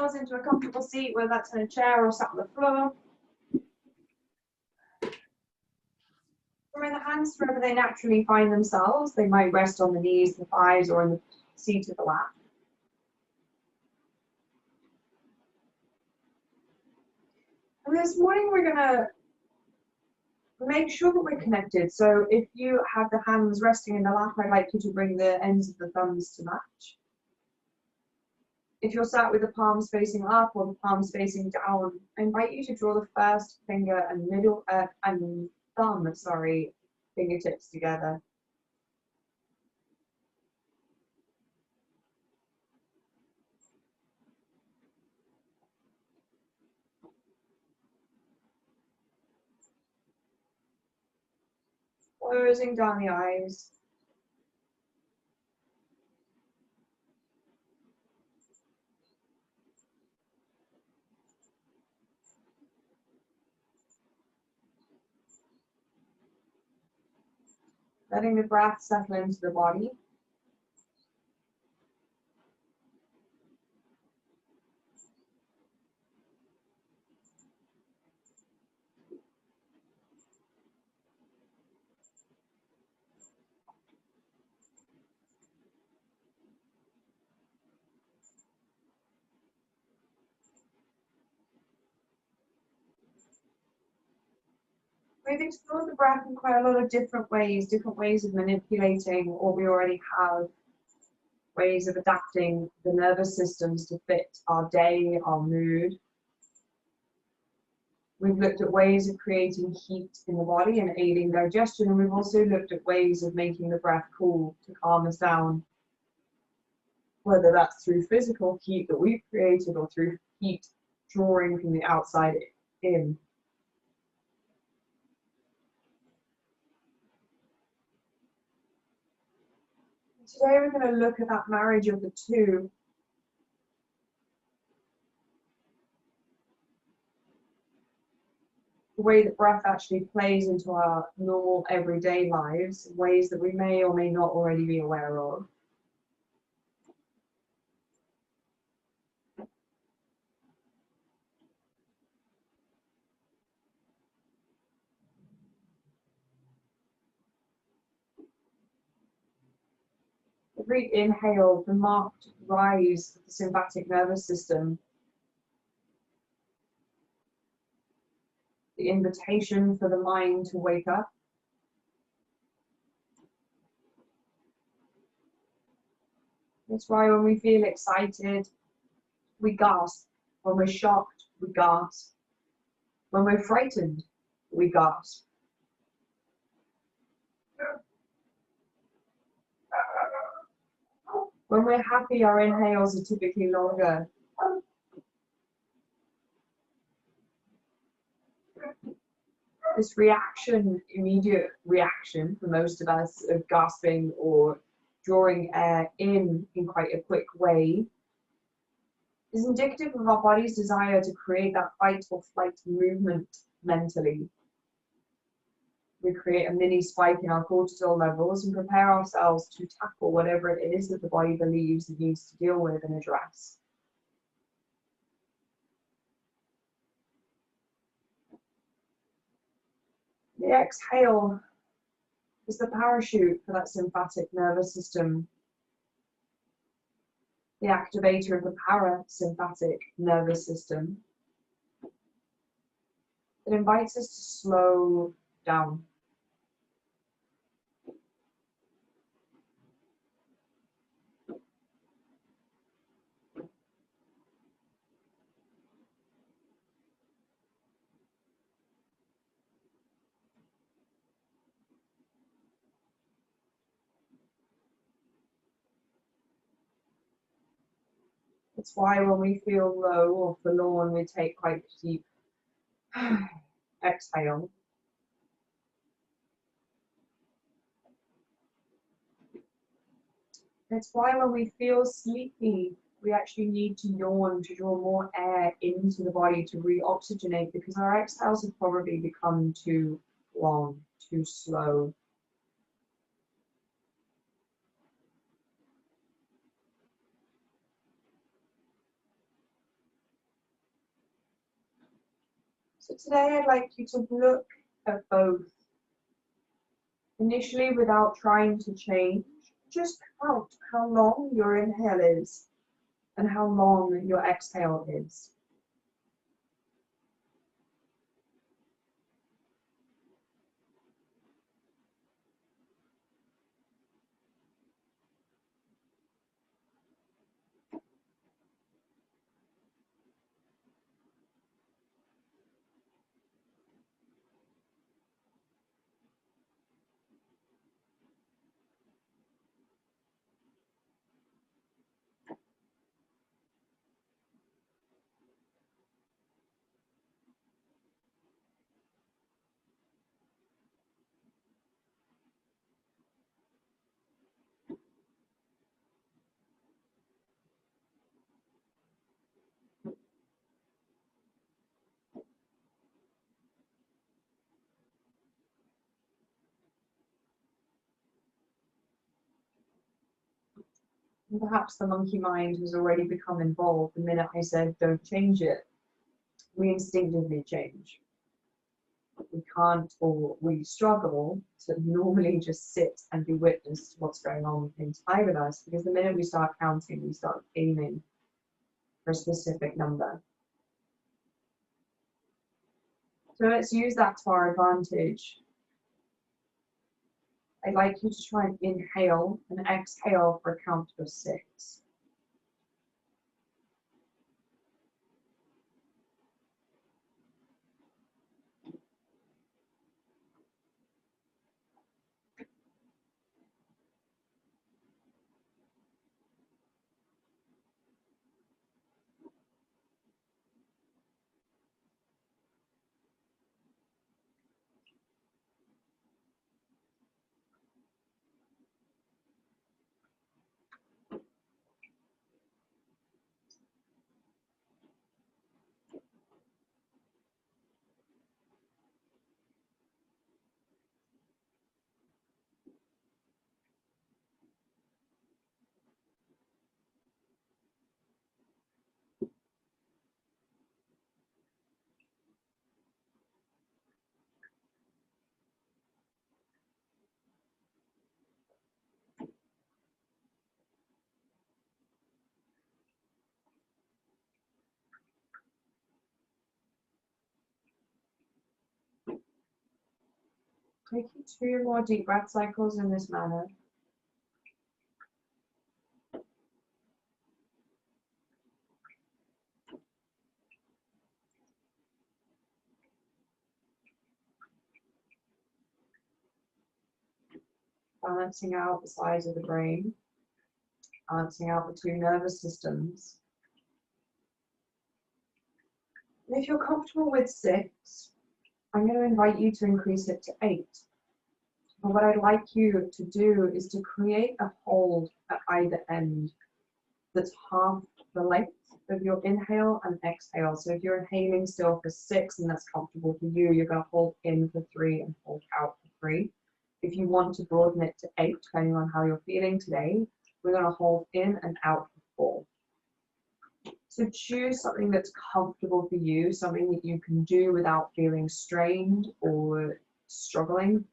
yourselves into a comfortable seat, whether that's in a chair or sat on the floor. Bring the hands wherever they naturally find themselves. They might rest on the knees, the thighs, or in the seat of the lap. And this morning we're going to make sure that we're connected. So if you have the hands resting in the lap, I'd like you to bring the ends of the thumbs to match. If you're sat with the palms facing up or the palms facing down, I invite you to draw the first finger and middle and thumb, fingertips together. Closing down the eyes. Letting the breath settle into the body. We've explored the breath in quite a lot of different ways of manipulating, or we already have ways of adapting the nervous systems to fit our day, our mood. We've looked at ways of creating heat in the body and aiding digestion, and we've also looked at ways of making the breath cool to calm us down, whether that's through physical heat that we've created or through heat drawing from the outside in. Today we're going to look at that marriage of the two. The way that breath actually plays into our normal everyday lives, in ways that we may or may not already be aware of. Every inhale, the marked rise of the sympathetic nervous system, the invitation for the mind to wake up. That's why when we feel excited, we gasp. When we're shocked, we gasp. When we're frightened, we gasp. When we're happy, our inhales are typically longer. This reaction, immediate reaction for most of us of gasping or drawing air in quite a quick way, is indicative of our body's desire to create that fight or flight movement mentally. We create a mini spike in our cortisol levels and prepare ourselves to tackle whatever it is that the body believes it needs to deal with and address. The exhale is the parachute for that sympathetic nervous system, the activator of the parasympathetic nervous system. It invites us to slow down. It's why when we feel low or forlorn, we take quite a deep exhale. It's why when we feel sleepy, we actually need to yawn to draw more air into the body to reoxygenate, because our exhales have probably become too long, too slow. So today I'd like you to look at both. Initially, without trying to change, just count how long your inhale is and how long your exhale is. And perhaps the monkey mind has already become involved the minute I said don't change it. We instinctively change. We can't, or we struggle to normally just sit and be witness to what's going on inside of us, because the minute we start counting, we start aiming for a specific number. So let's use that to our advantage. I'd like you to try and inhale and exhale for a count of 6. Taking 2 more deep breath cycles in this manner. Balancing out the size of the brain, balancing out the 2 nervous systems. And if you're comfortable with 6, I'm going to invite you to increase it to 8. But what I'd like you to do is to create a hold at either end that's half the length of your inhale and exhale. So if you're inhaling still for 6 and that's comfortable for you, you're going to hold in for 3 and hold out for 3. If you want to broaden it to 8, depending on how you're feeling today, we're going to hold in and out for 4. So choose something that's comfortable for you, something that you can do without feeling strained or struggling.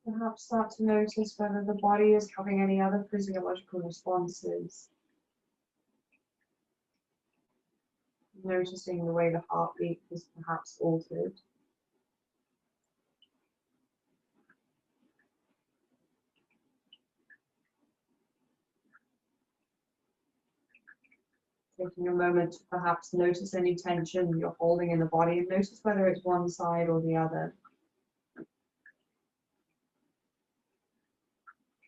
Perhaps start to notice whether the body is having any other physiological responses. Noticing the way the heartbeat is perhaps altered. Taking a moment to perhaps notice any tension you're holding in the body and notice whether it's one side or the other.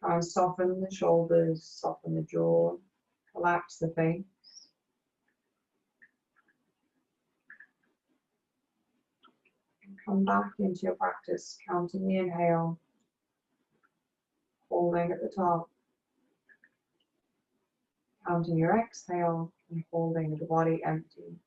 Try and soften the shoulders, soften the jaw, relax the face. And come back into your practice, counting the inhale, holding at the top, counting your exhale and holding the body empty.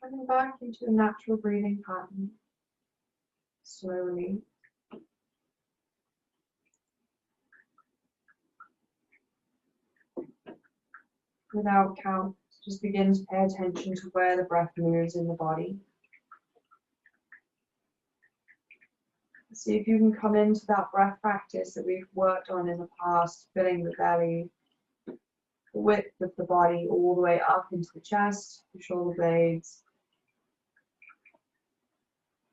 Coming back into a natural breathing pattern, slowly. Without count, just begin to pay attention to where the breath moves in the body. See if you can come into that breath practice that we've worked on in the past, filling the belly, the width of the body all the way up into the chest, the shoulder blades.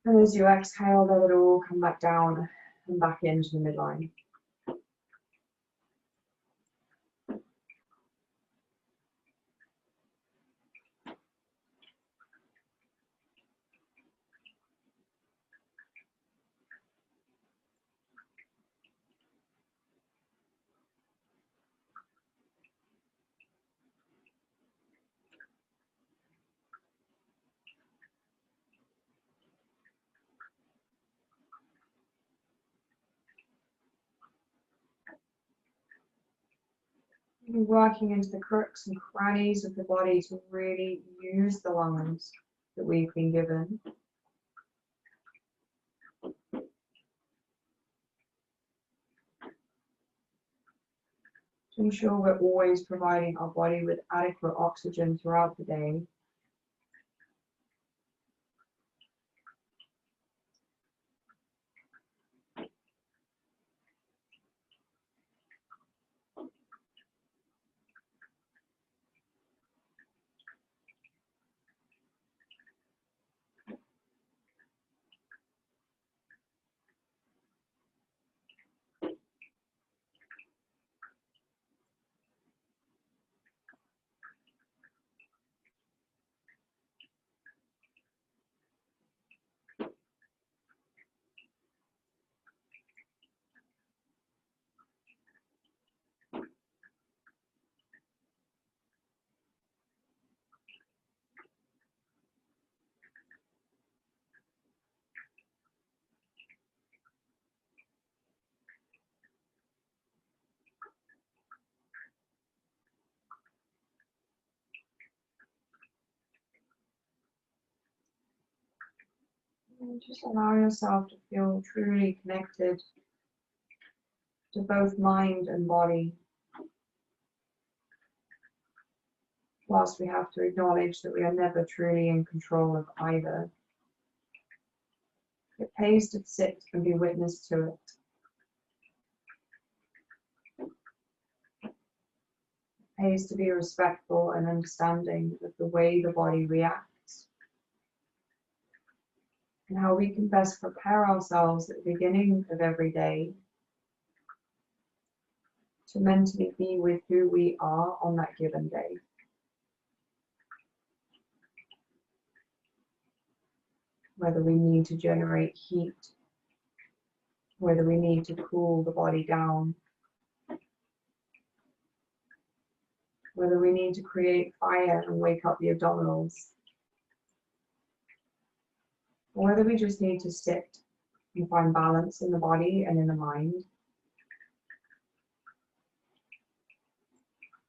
And as you exhale, let it all come back down and back into the midline. You're working into the crooks and crannies of the body to really use the lungs that we've been given. To ensure we're always providing our body with adequate oxygen throughout the day. And just allow yourself to feel truly connected to both mind and body, whilst we have to acknowledge that we are never truly in control of either. It pays to sit and be witness to it. It pays to be respectful and understanding of the way the body reacts and how we can best prepare ourselves at the beginning of every day to mentally be with who we are on that given day. Whether we need to generate heat, whether we need to cool the body down, whether we need to create fire and wake up the abdominals, or whether we just need to sit and find balance in the body and in the mind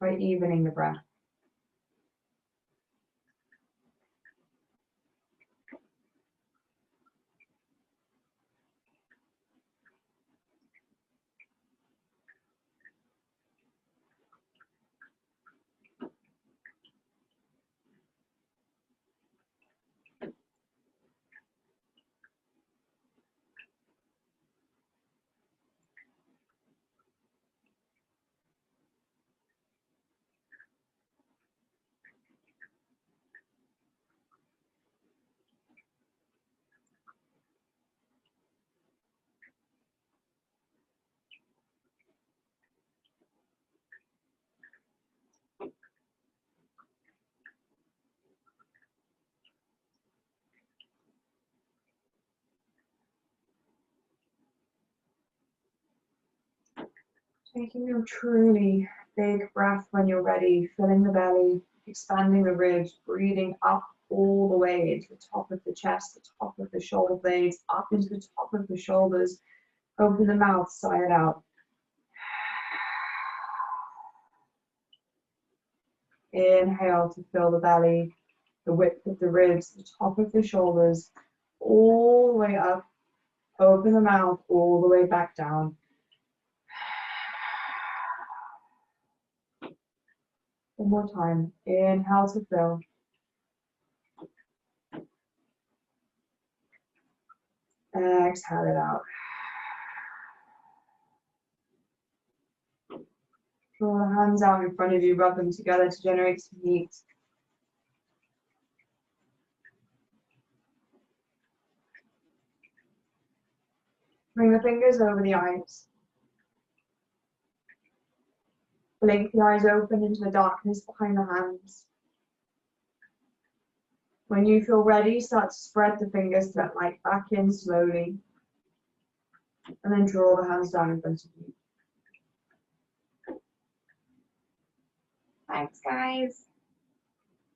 by evening the breath. Taking a truly big breath when you're ready, filling the belly, expanding the ribs, breathing up all the way into the top of the chest, the top of the shoulder blades, up into the top of the shoulders. Open the mouth, sigh it out. Inhale to fill the belly, the width of the ribs, the top of the shoulders, all the way up. Open the mouth all the way back down. One more time. Inhale to fill. Exhale it out. Draw the hands out in front of you, rub them together to generate some heat. Bring the fingers over the eyes. Blink the eyes open into the darkness behind the hands. When you feel ready, start to spread the fingers to let light back in slowly. And then draw the hands down in front of you. Thanks, guys.